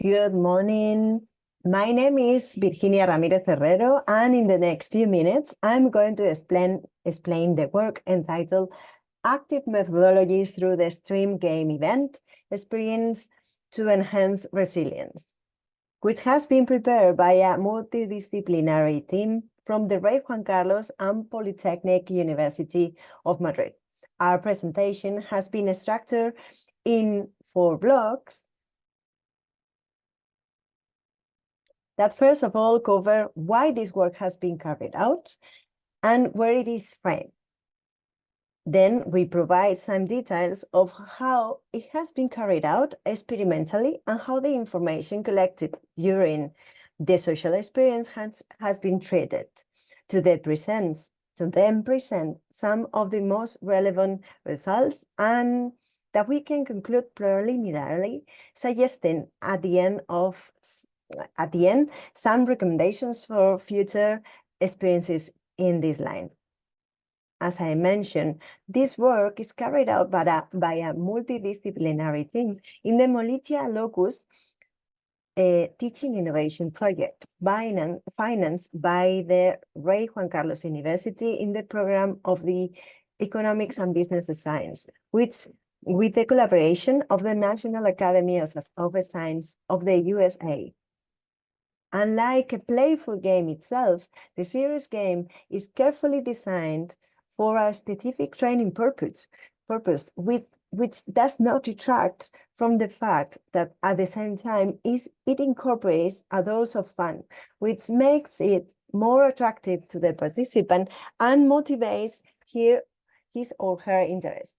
Good morning. My name is Virginia Ramírez-Herrero, and in the next few minutes, I'm going to explain the work entitled Active Methodologies Through the Stream Game Event Experience to Enhance Resilience, which has been prepared by a multidisciplinary team from the Rey Juan Carlos and Polytechnic University of Madrid. Our presentation has been structured in 4 blocks that first of all cover why this work has been carried out and where it is framed. Then we provide some details of how it has been carried out experimentally and how the information collected during the social experience has been treated to then present some of the most relevant results and that we can conclude preliminarily, suggesting at the end some recommendations for future experiences in this line. As I mentioned, this work is carried out by a multidisciplinary team in the Molitia Locus Teaching Innovation Project, financed by the Rey Juan Carlos University in the program of the Economics and Business Science, with the collaboration of the National Academy of Science of the USA. Unlike a playful game itself, the serious game is carefully designed for a specific training purpose which does not detract from the fact that at the same time it incorporates a dose of fun, which makes it more attractive to the participant and motivates his or her interest.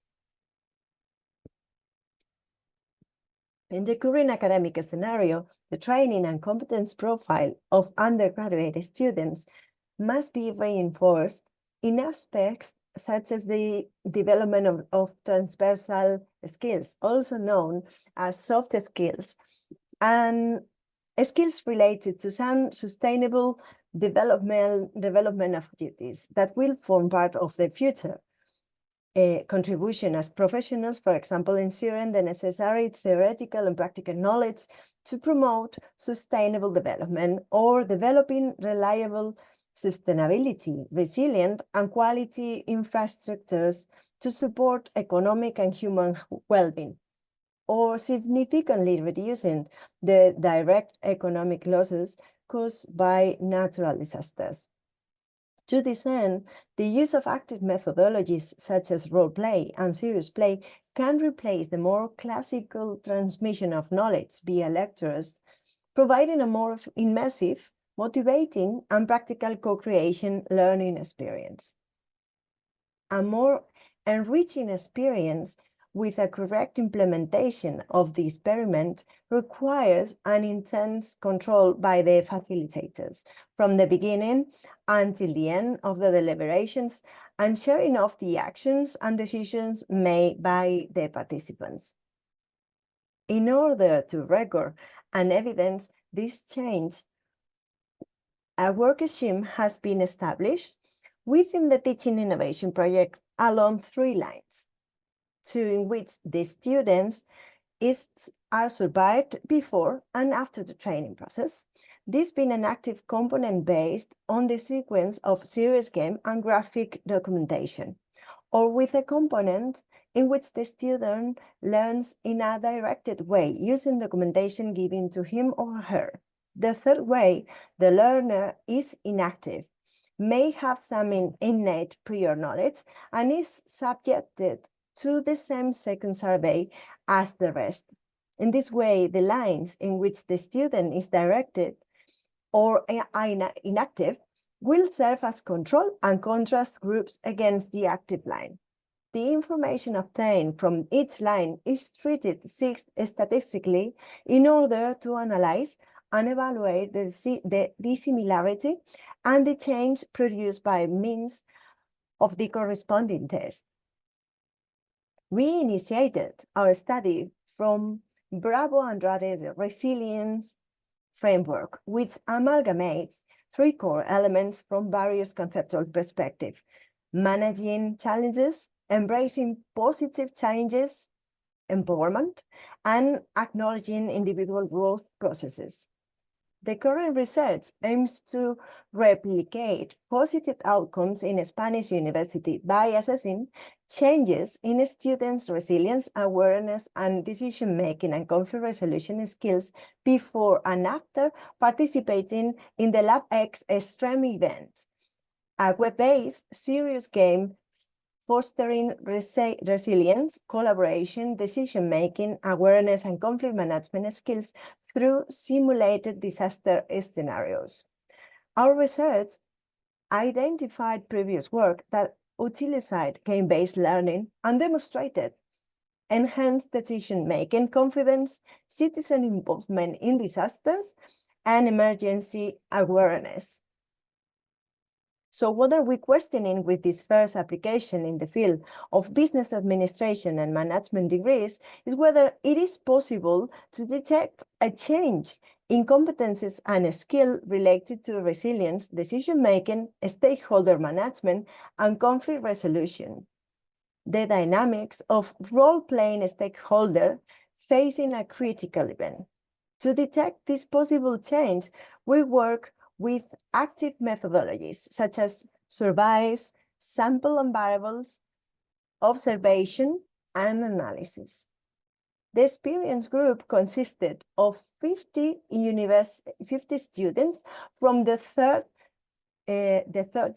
In the current academic scenario, the training and competence profile of undergraduate students must be reinforced in aspects such as the development of transversal skills, also known as soft skills, and skills related to some sustainable development objectives that will form part of the future contribution as professionals, for example, ensuring the necessary theoretical and practical knowledge to promote sustainable development or developing reliable sustainability, resilient and quality infrastructures to support economic and human well-being, or significantly reducing the direct economic losses caused by natural disasters. To this end, the use of active methodologies such as role play and serious play can replace the more classical transmission of knowledge via lectures, providing a more immersive, motivating, and practical co-creation learning experience. A more enriching experience with a correct implementation of the experiment requires an intense control by the facilitators from the beginning until the end of the deliberations and sharing of the actions and decisions made by the participants. In order to record and evidence this change, a work scheme has been established within the Teaching Innovation Project along 3 lines. 2 in which the students are survived before and after the training process, this being an active component based on the sequence of serious game and graphic documentation, or with a component in which the student learns in a directed way using documentation given to him or her. The third way, the learner is inactive, may have some innate prior knowledge, and is subjected to the same second survey as the rest. In this way, the lines in which the student is directed or inactive will serve as control and contrast groups against the active line. The information obtained from each line is treated statistically in order to analyze and evaluate the dissimilarity and the change produced by means of the corresponding test. We initiated our study from Bravo Andrade's resilience framework, which amalgamates 3 core elements from various conceptual perspectives: managing challenges, embracing positive changes, empowerment, and acknowledging individual growth processes. The current research aims to replicate positive outcomes in a Spanish university by assessing changes in students' resilience, awareness, and decision-making and conflict resolution skills before and after participating in the LabX Extreme event, a web-based serious game fostering resilience, collaboration, decision-making, awareness, and conflict management skills through simulated disaster scenarios. Our research identified previous work that utilized game-based learning and demonstrated enhanced decision-making, confidence, citizen involvement in disasters, and emergency awareness. So what are we questioning with this first application in the field of business administration and management degrees is whether it is possible to detect a change in competencies and skill related to resilience, decision-making, stakeholder management, and conflict resolution. The dynamics of role-playing stakeholder facing a critical event. To detect this possible change, we work with active methodologies such as surveys, sample and variables, observation, and analysis. The experience group consisted of 50 students from the third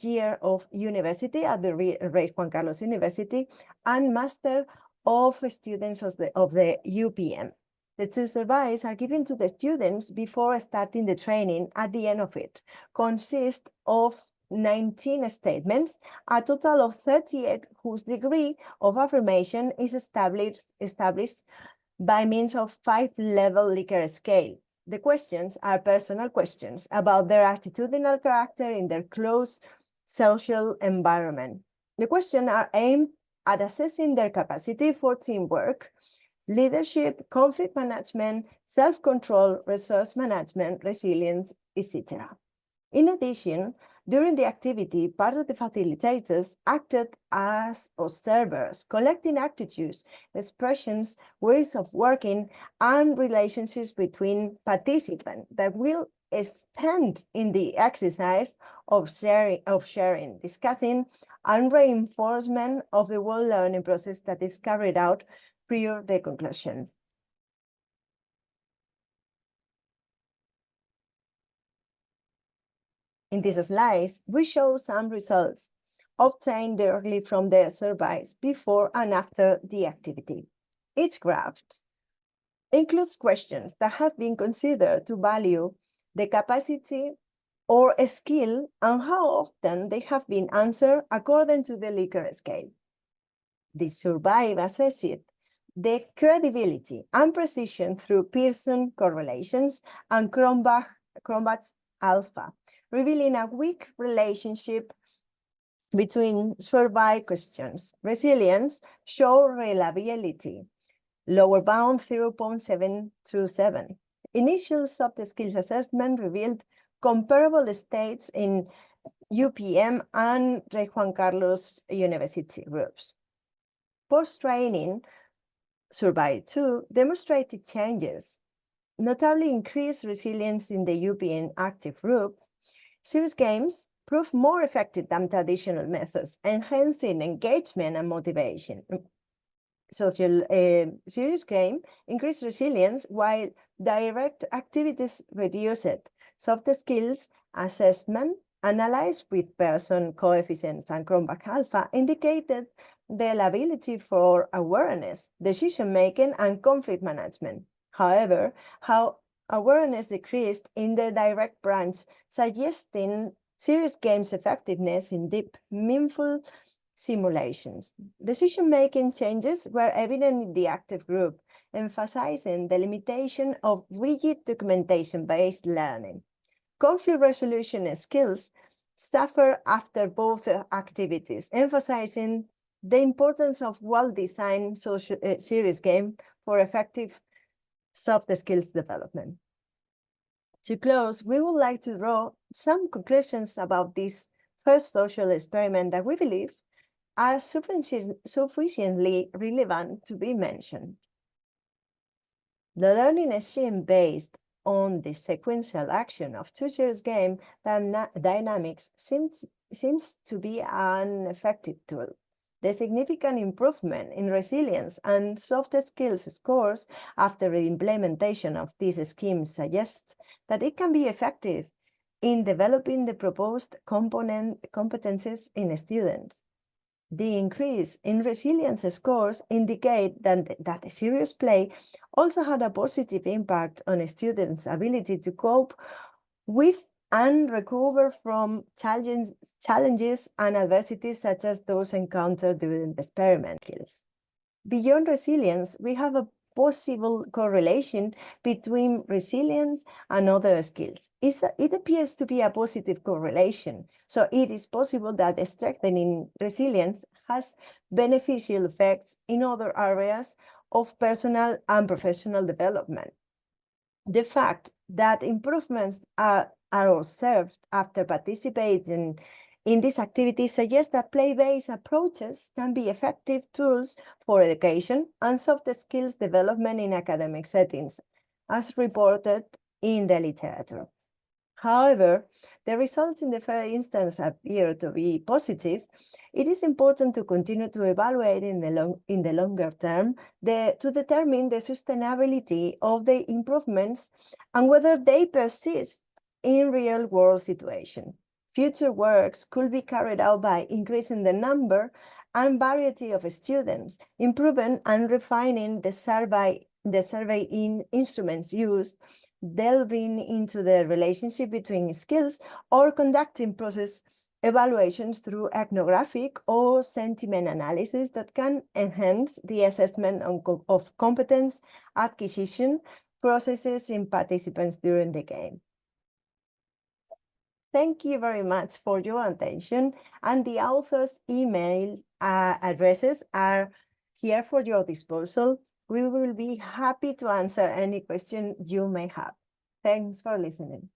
year of university at the Rey Juan Carlos University and Master of Students of the UPM. The two surveys are given to the students before starting the training. At the end of it, consist of 19 statements, a total of 38 whose degree of affirmation is established by means of 5-level Likert scale. The questions are personal questions about their attitudinal character in their close social environment. The questions are aimed at assessing their capacity for teamwork, leadership, conflict management, self-control, resource management, resilience, etc. In addition, during the activity, part of the facilitators acted as observers, collecting attitudes, expressions, ways of working, and relationships between participants that will expand in the exercise of sharing, discussing, and reinforcement of the whole learning process that is carried out prior to the conclusion. In these slides, we show some results obtained directly from the surveys before and after the activity. Each graph includes questions that have been considered to value the capacity or a skill and how often they have been answered according to the Likert scale. The survey assessed the credibility and precision through Pearson correlations and Cronbach alpha, revealing a weak relationship between survey questions. Resilience show reliability, lower bound 0.727. Initial soft skills assessment revealed comparable states in UPM and Rey Juan Carlos University groups. Post-training, survey 2 demonstrated changes, notably increased resilience in the UPM active group. Serious games proved more effective than traditional methods, enhancing engagement and motivation. Serious game increased resilience while direct activities reduced. Soft skills assessment analyzed with Pearson coefficients and Cronbach alpha indicated the ability for awareness, decision-making, and conflict management. However, how awareness decreased in the direct branch, suggesting serious games effectiveness in deep, meaningful simulations. Decision-making changes were evident in the active group, emphasizing the limitation of rigid documentation-based learning. Conflict resolution skills suffer after both activities, emphasizing the importance of well-designed serious game for effective soft skills development. To close, we would like to draw some conclusions about this first social experiment that we believe are sufficiently relevant to be mentioned. The learning scheme based on the sequential action of two-tiers game dynamics seems to be an effective tool. The significant improvement in resilience and soft skills scores after the implementation of these schemes suggests that it can be effective in developing the proposed competencies in students. The increase in resilience scores indicate that the serious play also had a positive impact on students' ability to cope with and recover from challenges and adversities such as those encountered during the experiment skills. Beyond resilience, we have a possible correlation between resilience and other skills. It appears to be a positive correlation, so it is possible that strengthening resilience has beneficial effects in other areas of personal and professional development. The fact that improvements are observed after participating in this activity suggests that play-based approaches can be effective tools for education and soft skills development in academic settings, as reported in the literature. However, the results in the first instance appear to be positive. It is important to continue to evaluate in the longer term to determine the sustainability of the improvements and whether they persist in real-world situations. Future works could be carried out by increasing the number and variety of students, improving and refining the survey instruments used, delving into the relationship between skills, or conducting process evaluations through ethnographic or sentiment analysis that can enhance the assessment of competence acquisition processes in participants during the game. Thank you very much for your attention, and the author's email addresses are here for your disposal. We will be happy to answer any question you may have. Thanks for listening.